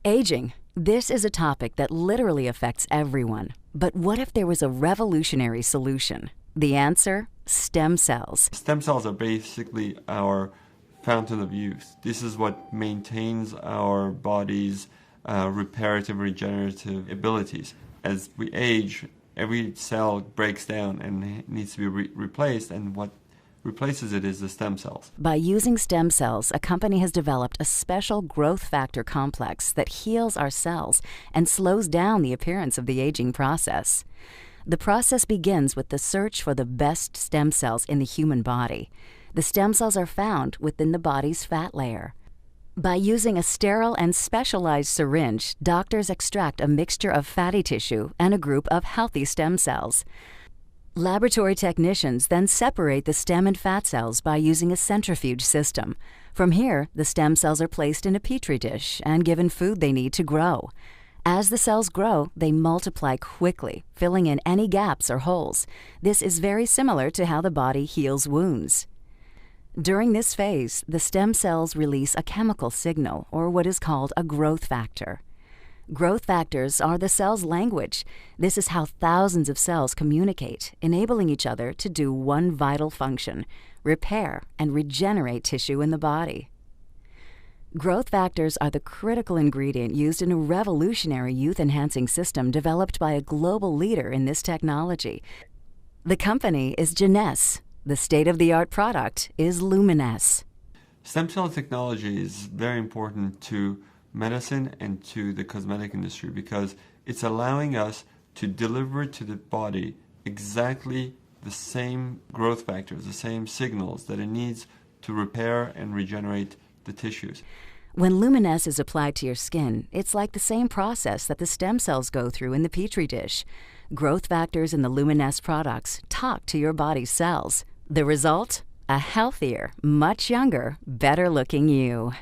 Aging. This is a topic that literally affects everyone. But what if there was a revolutionary solution? The answer? Stem cells. Stem cells are basically our fountain of youth. This is what maintains our body's reparative, regenerative abilities. As we age, every cell breaks down and needs to be replaced, and what replaces it is the stem cells. By using stem cells, a company has developed a special growth factor complex that heals our cells and slows down the appearance of the aging process. The process begins with the search for the best stem cells in the human body. The stem cells are found within the body's fat layer. By using a sterile and specialized syringe, doctors extract a mixture of fatty tissue and a group of healthy stem cells. Laboratory technicians then separate the stem and fat cells by using a centrifuge system. From here, the stem cells are placed in a petri dish and given food they need to grow. As the cells grow, they multiply quickly, filling in any gaps or holes. This is very similar to how the body heals wounds. During this phase, the stem cells release a chemical signal, or what is called a growth factor. Growth factors are the cell's language. This is how thousands of cells communicate, enabling each other to do one vital function: repair and regenerate tissue in the body. Growth factors are the critical ingredient used in a revolutionary youth-enhancing system developed by a global leader in this technology. The company is Geneos. The state-of-the-art product is Luminesce. Stem cell technology is very important to medicine and to the cosmetic industry because it's allowing us to deliver to the body exactly the same growth factors, the same signals that it needs to repair and regenerate the tissues. When Luminesce is applied to your skin, it's like the same process that the stem cells go through in the petri dish. Growth factors in the Luminesce products talk to your body's cells. The result? A healthier, much younger, better-looking you.